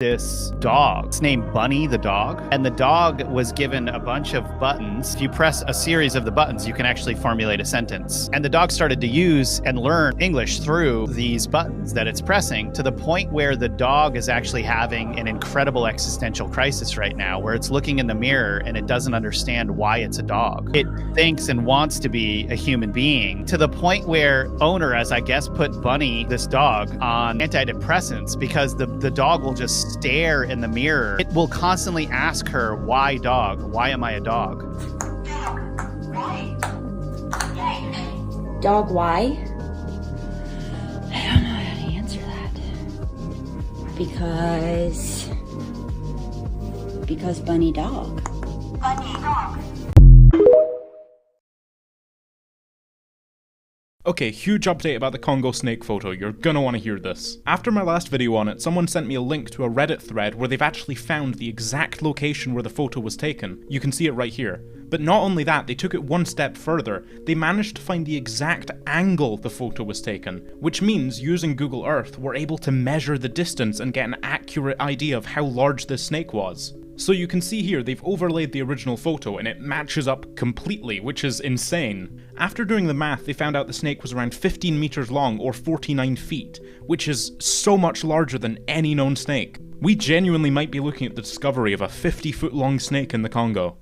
this dog. It's named Bunny the dog, and the dog was given a bunch of buttons. If you press a series of the buttons, you can actually formulate a sentence. And the dog started to use and learn English through these buttons that it's pressing, to the point where the dog is actually having an incredible existential crisis right now, where it's looking in the mirror and it doesn't understand why it's a dog. It thinks and wants to be a human being, to the point where owner, as I guess, put Bunny, this dog, on antidepressants because the dog will just stare in the mirror. It will constantly ask her, why dog? Why am I a dog? Dog, why? I don't know how to answer that. Because Bunny dog. Bunny dog. Okay, huge update about the Congo snake photo, you're gonna want to hear this. After my last video on it, someone sent me a link to a Reddit thread where they've actually found the exact location where the photo was taken. You can see it right here. But not only that, they took it one step further. They managed to find the exact angle the photo was taken, which means using Google Earth, we're able to measure the distance and get an accurate idea of how large this snake was. So you can see here they've overlaid the original photo and it matches up completely, which is insane. After doing the math, they found out the snake was around 15 meters long, or 49 feet, which is so much larger than any known snake. We genuinely might be looking at the discovery of a 50-foot long snake in the Congo.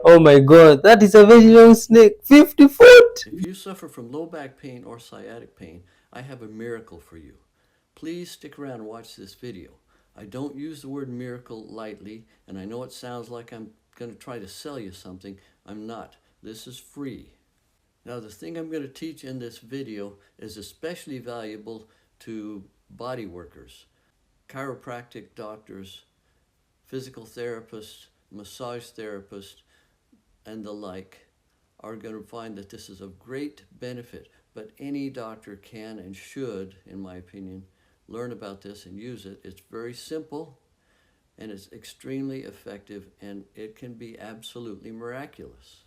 Oh my god, that is a very long snake, 50 foot! If you suffer from low back pain or sciatic pain, I have a miracle for you. Please stick around and watch this video. I don't use the word miracle lightly, and I know it sounds like I'm going to try to sell you something. I'm not. This is free. Now, the thing I'm going to teach in this video is especially valuable to body workers, chiropractic doctors, physical therapists, massage therapists, and the like are going to find that this is of great benefit. But any doctor can and should, in my opinion, learn about this and use it. It's very simple and it's extremely effective, and it can be absolutely miraculous.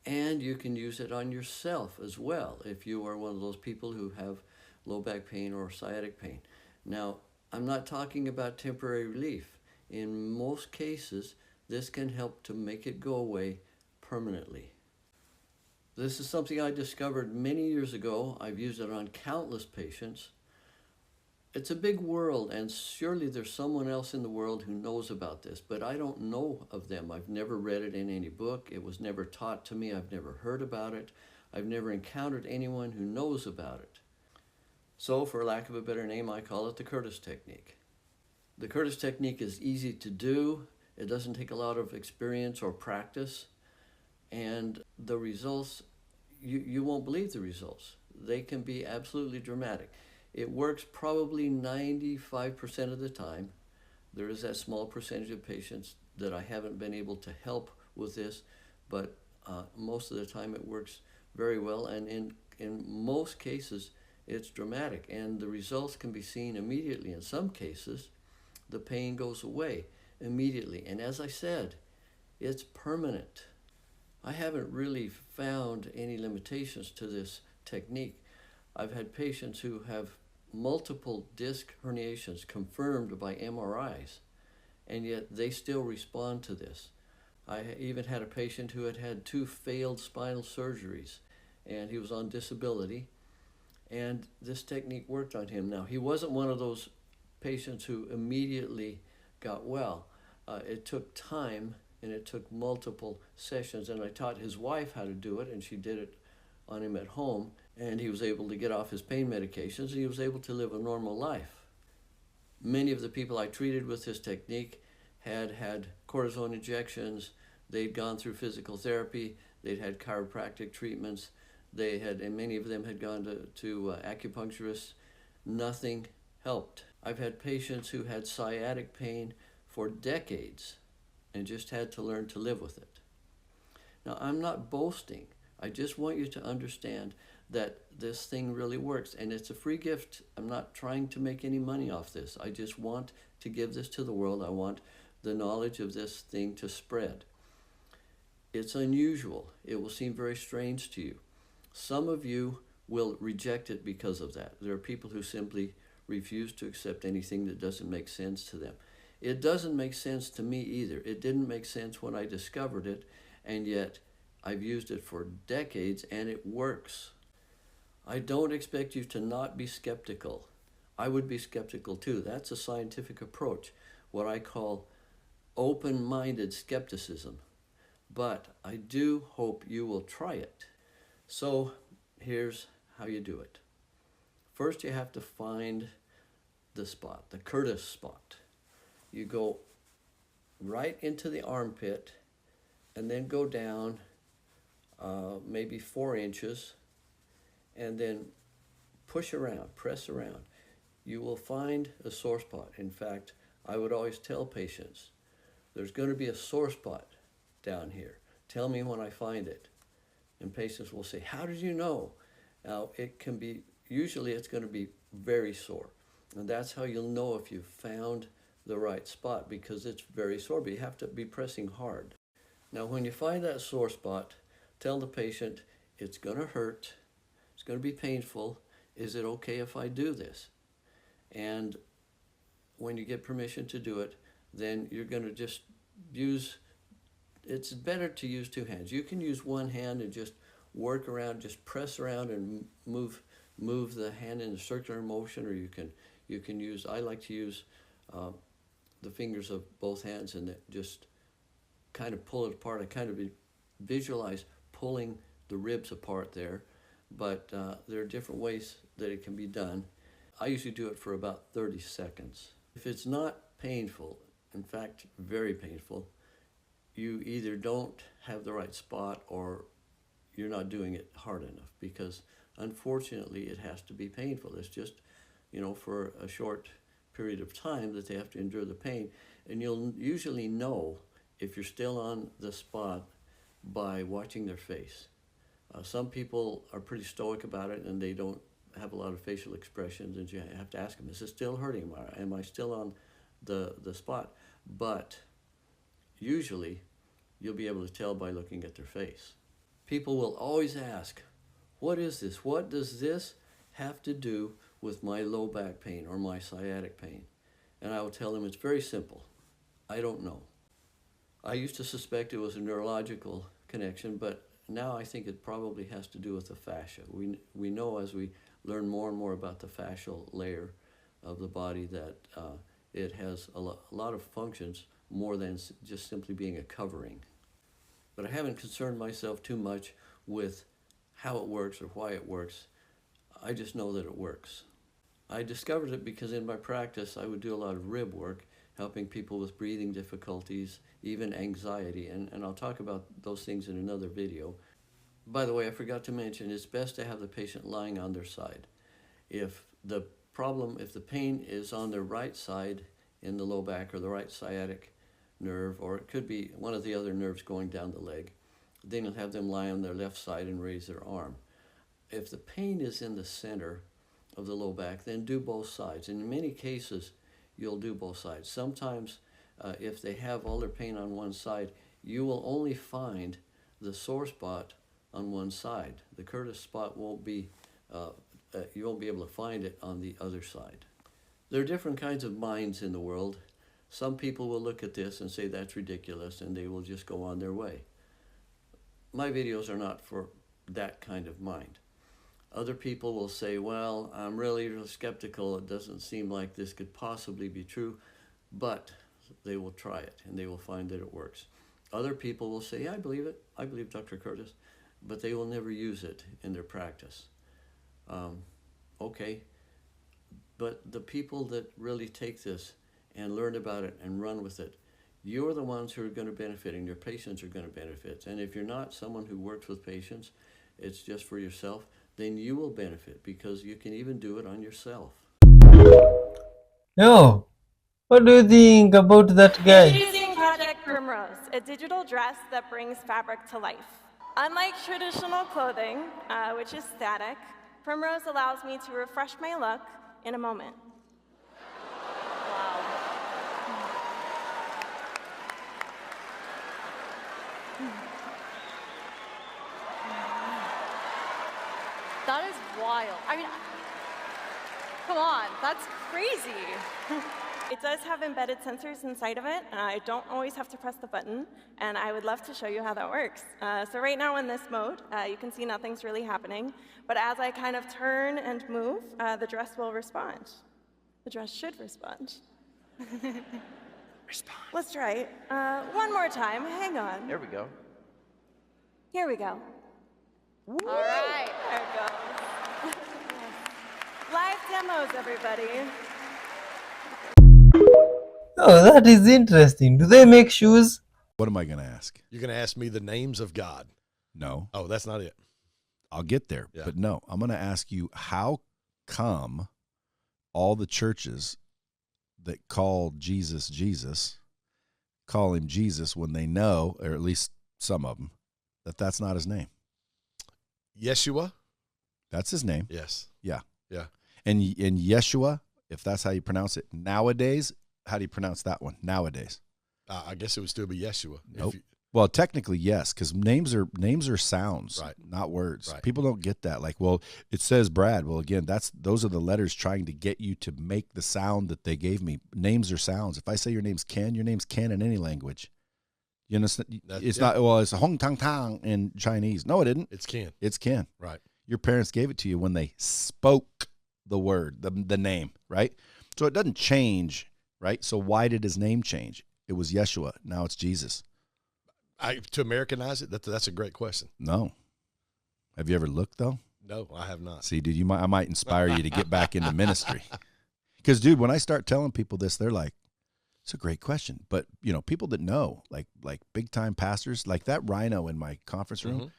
And you can use it on yourself as well if you are one of those people who have low back pain or sciatic pain. Now, I'm not talking about temporary relief. In most cases, this can help to make it go away permanently. This is something I discovered many years ago. I've used it on countless patients. It's a big world, and surely there's someone else in the world who knows about this, but I don't know of them. I've never read it in any book. It was never taught to me. I've never heard about it. I've never encountered anyone who knows about it. So, for lack of a better name, I call it the Curtis technique. The Curtis technique is easy to do. It doesn't take a lot of experience or practice, and the results, you won't believe the results. They can be absolutely dramatic. It works probably 95% of the time. There is that small percentage of patients that I haven't been able to help with this, but most of the time it works very well, and in most cases it's dramatic, and the results can be seen immediately. In some cases, the pain goes away immediately, and as I said, it's permanent. I haven't really found any limitations to this technique. I've had patients who have multiple disc herniations confirmed by MRIs, and yet they still respond to this. I even had a patient who had had 2 failed spinal surgeries, and he was on disability, and this technique worked on him. Now, he wasn't one of those patients who immediately got well. It took time, and it took multiple sessions, and I taught his wife how to do it, and she did it on him at home, and he was able to get off his pain medications, and he was able to live a normal life. Many of the people I treated with this technique had had cortisone injections, they'd gone through physical therapy, they'd had chiropractic treatments, and many of them had gone to acupuncturists. Nothing helped. I've had patients who had sciatic pain for decades and just had to learn to live with it. Now, I'm not boasting. I just want you to understand that this thing really works, and it's a free gift. I'm not trying to make any money off this. I just want to give this to the world. I want the knowledge of this thing to spread. It's unusual. It will seem very strange to you. Some of you will reject it because of that. There are people who simply refuse to accept anything that doesn't make sense to them. It doesn't make sense to me either. It didn't make sense when I discovered it, and yet I've used it for decades and it works. I don't expect you to not be skeptical. I would be skeptical too. That's a scientific approach, what I call open-minded skepticism. But I do hope you will try it. So here's how you do it. First, you have to find the spot, the Curtis spot. You go right into the armpit and then go down maybe 4 inches and then push around, press around. You will find a sore spot. In fact, I would always tell patients, there's going to be a sore spot down here. Tell me when I find it. And patients will say, how did you know? Now, it can be, usually it's going to be very sore. And that's how you'll know if you've found the right spot, because it's very sore, but you have to be pressing hard. Now, when you find that sore spot, tell the patient, it's going to hurt, it's going to be painful. Is it okay if I do this? And when you get permission to do it, then you're going to just use, it's better to use 2 hands. You can use 1 hand and just work around, just press around and move the hand in a circular motion, or you can use, I like to use the fingers of both hands and just kind of pull it apart. I kind of visualize pulling the ribs apart there, but there are different ways that it can be done. I usually do it for about 30 seconds. If it's not painful, in fact, very painful, you either don't have the right spot or you're not doing it hard enough, because unfortunately it has to be painful. It's just, for a short period of time that they have to endure the pain. And you'll usually know if you're still on the spot by watching their face. Some people are pretty stoic about it and they don't have a lot of facial expressions, and you have to ask them, is it still hurting? Am I still on the spot? But usually you'll be able to tell by looking at their face. People will always ask, what is this? What does this have to do with my low back pain or my sciatic pain? And I will tell them it's very simple. I don't know. I used to suspect it was a neurological connection, but now I think it probably has to do with the fascia. We know as we learn more and more about the fascial layer of the body that it has a lot of functions more than just simply being a covering. But I haven't concerned myself too much with how it works or why it works. I just know that it works. I discovered it because in my practice I would do a lot of rib work, helping people with breathing difficulties, even anxiety, and I'll talk about those things in another video. By the way, I forgot to mention, it's best to have the patient lying on their side. If the pain is on their right side in the low back or the right sciatic nerve, or it could be one of the other nerves going down the leg, then you'll have them lie on their left side and raise their arm. If the pain is in the center of the low back, then do both sides. And in many cases, you'll do both sides. Sometimes, if they have all their pain on one side, you will only find the sore spot on one side. The Curtis spot won't be, you won't be able to find it on the other side. There are different kinds of minds in the world. Some people will look at this and say that's ridiculous, and they will just go on their way. My videos are not for that kind of mind. Other people will say, well, I'm really skeptical. It doesn't seem like this could possibly be true, but they will try it and they will find that it works. Other people will say, yeah, I believe it. I believe Dr. Curtis, but they will never use it in their practice. Okay, but the people that really take this and learn about it and run with it, you're the ones who are going to benefit, and your patients are going to benefit. And if you're not someone who works with patients, it's just for yourself, then you will benefit, because you can even do it on yourself. Yo, what do you think about that guy? Introducing Project Primrose, a digital dress that brings fabric to life. Unlike traditional clothing, which is static, Primrose allows me to refresh my look in a moment. Wow. That is wild. I mean, Come on, that's crazy. It does have embedded sensors inside of it. I don't always have to press the button, and I would love to show you how that works. So right now in this mode, you can see nothing's really happening, but as I kind of turn and move, the dress will respond. The dress should respond. Respond. Let's try it. One more time, hang on. There we go. Here we go. Woo! All right, there it goes. Live demos, everybody. Oh, that is interesting. Do they make shoes? What am I going to ask? You're going to ask me the names of God. No. Oh, that's not it. I'll get there. Yeah. But no, I'm going to ask you, how come all the churches that call Jesus Jesus call him Jesus when they know, or at least some of them, that that's not his name? Yeshua? That's his name. Yes. Yeah. Yeah. And Yeshua, if that's how you pronounce it nowadays, how do you pronounce that one nowadays? I guess it would still be Yeshua. Nope. Well, technically, yes, because names are sounds, Right. not words. Right. People don't get that. Like, well, it says Brad. Well, again, those are the letters trying to get you to make the sound that they gave me. Names are sounds. If I say your name's Ken in any language. You understand? It's not. Well, it's Hong Tang Tang in Chinese. No, it didn't. It's Ken. It's Ken. Right. Your parents gave it to you when they spoke the word, the name, right? So it doesn't change, right? So why did his name change? It was Yeshua. Now it's Jesus. To Americanize it, that's a great question. No. Have you ever looked, though? No, I have not. See, dude, I might inspire you to get back into ministry. Because, dude, when I start telling people this, they're like, it's a great question. But, people that know, like big-time pastors, like that rhino in my conference room,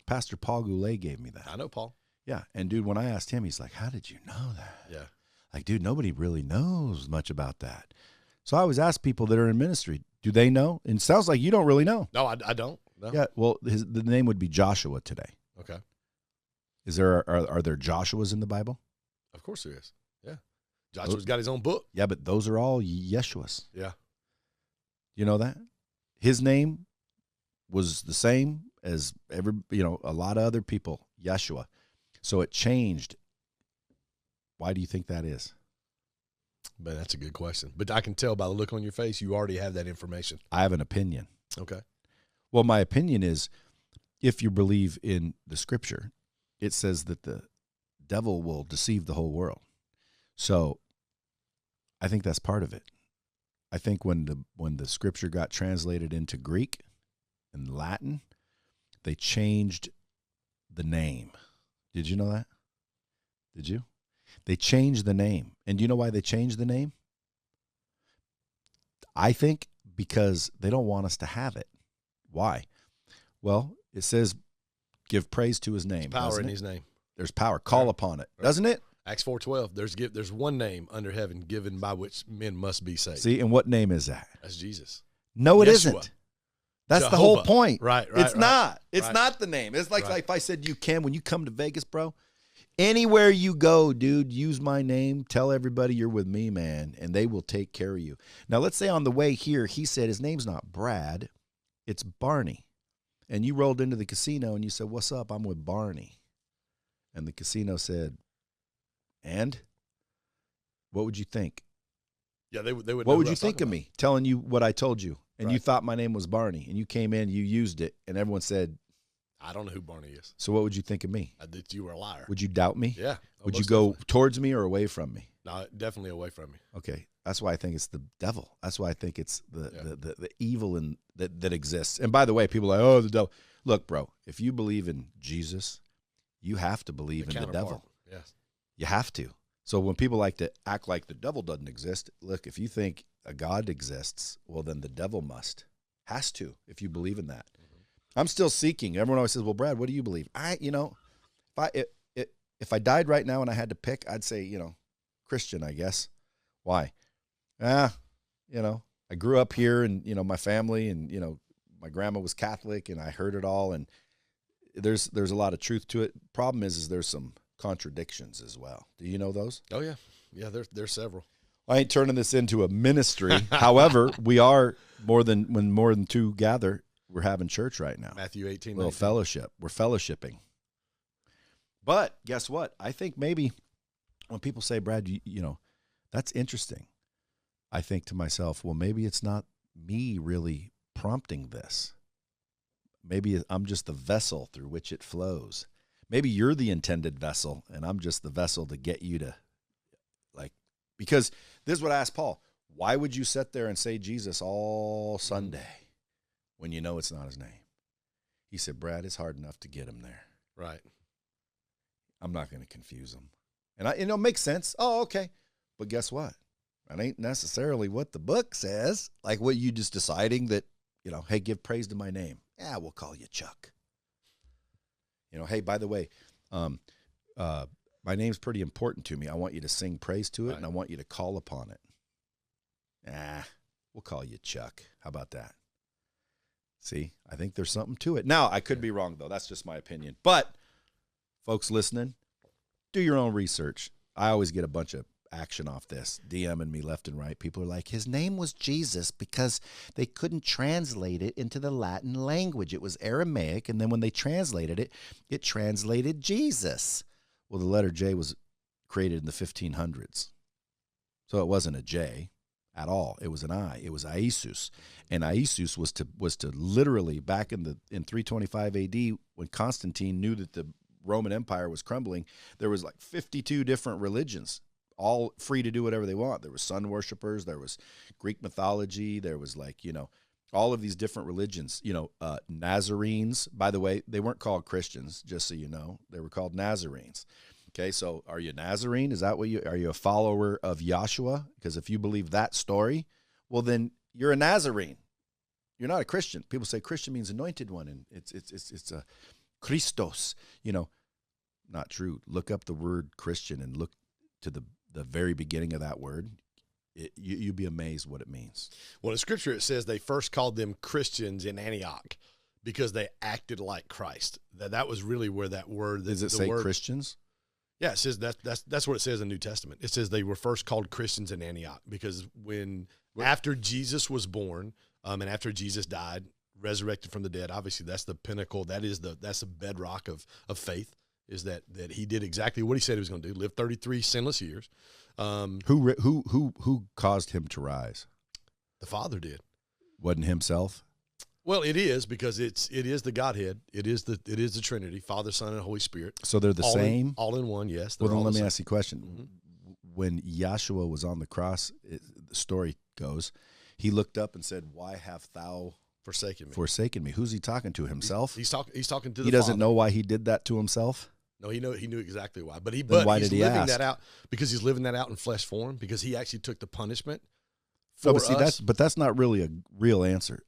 Pastor Paul Goulet gave me that. I know Paul. Yeah, and, dude, when I asked him, he's like, how did you know that? Yeah. Like, dude, nobody really knows much about that. So I always ask people that are in ministry, do they know? And it sounds like you don't really know. No, I don't. No. Yeah, well, the name would be Joshua today. Okay. Are there Joshuas in the Bible? Of course there is. Yeah. Joshua's got his own book. Yeah, but those are all Yeshuas. Yeah. You know that? His name was the same as a lot of other people, Yeshua. So it changed. Why do you think that is? But that's a good question. But I can tell by the look on your face, you already have that information. I have an opinion. Okay. Well, my opinion is, if you believe in the scripture, it says that the devil will deceive the whole world. So I think that's part of it. I think when the scripture got translated into Greek and Latin, they changed the name. Did you know that? Did you? They changed the name. And do you know why they changed the name? I think because they don't want us to have it. Why? Well, it says, give praise to his name. There's power in his name. There's power. Call upon it. Doesn't it? Acts 4:12. There's one name under heaven given by which men must be saved. See, and what name is that? That's Jesus. No, it Yeshua. isn't. That's Jehovah. the whole point. Right. It's not. It's right. not the name. It's like, Right. if I said when you come to Vegas, bro, anywhere you go, dude, use my name. Tell everybody you're with me, man, and they will take care of you. Now, let's say on the way here, he said his name's not Brad, it's Barney. And you rolled into the casino and you said, what's up? I'm with Barney. And the casino said, and? What would you think? Yeah, they would. What would you think of me telling you what I told you? And you Right. thought my name was Barney, and you came in, you used it, and everyone said, I don't know who Barney is. so what would you think of me? That you were a liar. Would you doubt me? Yeah. Would you most go definitely. towards me or away from me? No, definitely away from me. Okay, that's why I think it's the devil. That's why I think it's the evil that exists. And by the way, people are like, oh, the devil. Look, bro, if you believe in Jesus, you have to believe in the devil. Yes. You have to. So when people like to act like the devil doesn't exist, look, if you think a God exists, well, then the devil has to, if you believe in that. Mm-hmm. I'm still seeking. Everyone always says, well, Brad, what do you believe? If I died right now and I had to pick, I'd say, Christian, I guess. Why? I grew up here and, my family and, my grandma was Catholic and I heard it all. And there's a lot of truth to it. Problem is there's some contradictions as well. Do you know those? Oh, yeah. Yeah, there's several. I ain't turning this into a ministry. However, we are when more than two gather, we're having church right now. Matthew 18. Little fellowship. We're fellowshipping. But guess what? I think maybe when people say, Brad, you know, that's interesting, I think to myself, well, maybe it's not me really prompting this. Maybe I'm just the vessel through which it flows. Maybe you're the intended vessel, and I'm just the vessel to get you to, like, because this is what I asked Paul. Why would you sit there and say Jesus all Sunday when you know it's not his name? He said, Brad, it's hard enough to get him there. Right. I'm not going to confuse him. And it makes sense. Oh, okay. But guess what? That ain't necessarily what the book says. Like what you just deciding that, you know, hey, give praise to my name. Yeah, we'll call you Chuck. You know, hey, by the way, my name's pretty important to me. I want you to sing praise to it, and I want you to call upon it. We'll call you Chuck. How about that? See, I think there's something to it. Now, I could be wrong, though. That's just my opinion. But, folks listening, do your own research. I always get a bunch of action off this, DMing me left and right. People are like, his name was Jesus because they couldn't translate it into the Latin language. It was Aramaic, and then when they translated it, it translated Jesus. Well, the letter J was created in the 1500s. So it wasn't a J at all. It was an I. It was Iesus. And Iesus was to literally, back in 325 AD, when Constantine knew that the Roman Empire was crumbling, there was like 52 different religions, all free to do whatever they want. There was sun worshipers, there was Greek mythology, there was like, you know, all of these different religions, you know, Nazarenes, by the way, they weren't called Christians, just so you know, they were called Nazarenes. Okay, so are you a Nazarene? Is that what are you a follower of Yahshua? Because if you believe that story, well, then you're a Nazarene. You're not a Christian. People say Christian means anointed one, and it's a Christos. You know, not true. Look up the word Christian and look to the very beginning of that word. You'd be amazed what it means. Well, in Scripture, it says they first called them Christians in Antioch because they acted like Christ. That was really where that word. Does it say Christians? Yeah, it says that's what it says in the New Testament. It says they were first called Christians in Antioch because after Jesus was born, and after Jesus died, resurrected from the dead, obviously that's the pinnacle. That's the bedrock of faith. Is that he did exactly what he said he was going to do? Live 33 sinless years. Who caused him to rise? The Father did. Wasn't himself? Well, it is because it is the Godhead. It is the Trinity, Father, Son, and Holy Spirit. So they're the same? All in one, yes. Well, then let me ask you a question. Mm-hmm. When Yahshua was on the cross, the story goes, he looked up and said, "Why have thou forsaken me?" Who's he talking to? Himself? He's talking to the Father. He doesn't know why he did that to himself? No, he knew exactly why. But why did he living ask? that out because he's living that out in flesh form because he actually took the punishment for us. But that's not really a real answer.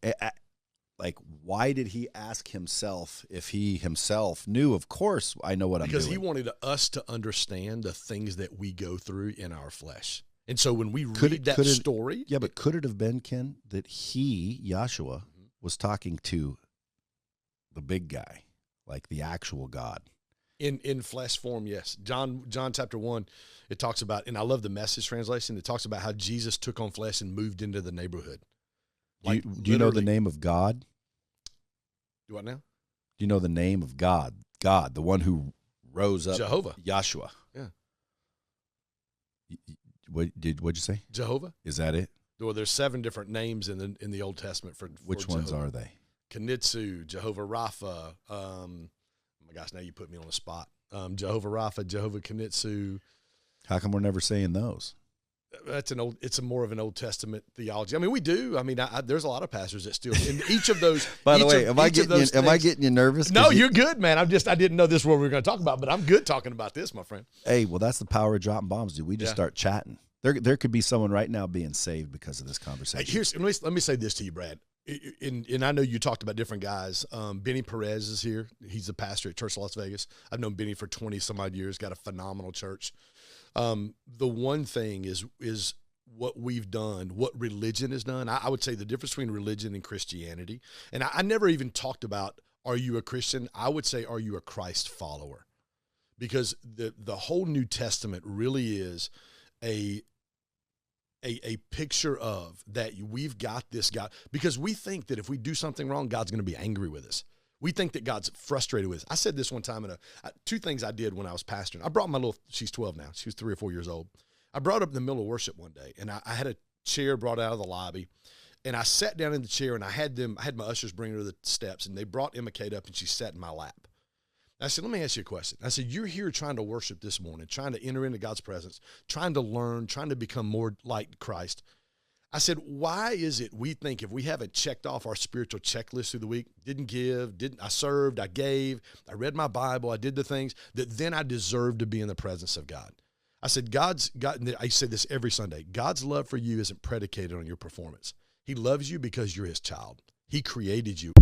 Like, why did he ask himself if he himself knew? Of course, I know what I'm doing. Because he wanted us to understand the things that we go through in our flesh. And so when we read that story. Yeah, but could it have been, Ken, that Yahshua, was talking to the big guy, like the actual God? In flesh form, yes. John chapter 1, it talks about, and I love the Message translation, it talks about how Jesus took on flesh and moved into the neighborhood. Do you know the name of God? Do what now? Do you know the name of God? God, the one who rose up. Jehovah. Yahshua. Yeah. What'd you say? Jehovah. Is that it? Well, there's 7 different names in the Old Testament for Which Jehovah. ones are they? Kenitsu, Jehovah Rapha. Oh my gosh, now you put me on the spot. Jehovah Rapha, Jehovah Kenitsu. How come we're never saying those? It's more of an Old Testament theology. I mean, we do. I mean, there's a lot of pastors that still in each of those. By the way, am I getting you nervous? No, you're good, man. I didn't know this is what we were going to talk about, but I'm good talking about this, my friend. Hey, well, that's the power of dropping bombs, dude. We just start chatting. There could be someone right now being saved because of this conversation. Let me say this to you, Brad. And I know you talked about different guys. Benny Perez is here. He's the pastor at Church of Las Vegas. I've known Benny for 20 some odd years. Got a phenomenal church. The one thing is what we've done, what religion has done. I would say the difference between religion and Christianity. And I never even talked about, are you a Christian? I would say, are you a Christ follower? Because the whole New Testament really is a picture of that we've got this God. Because we think that if we do something wrong, God's going to be angry with us. We think that God's frustrated with us. I said this one time two things I did when I was pastoring. I brought she's 12 now. She was 3 or 4 years old. I brought her up in the middle of worship one day, and I had a chair brought out of the lobby, and I sat down in the chair, and I had my ushers bring her to the steps, and they brought Emma Kate up, and she sat in my lap. I said, let me ask you a question. I said, you're here trying to worship this morning, trying to enter into God's presence, trying to learn, trying to become more like Christ. I said, why is it we think if we haven't checked off our spiritual checklist through the week, I served, I gave, I read my Bible, I did the things, that then I deserve to be in the presence of God? I said, I say this every Sunday, God's love for you isn't predicated on your performance. He loves you because you're his child. He created you.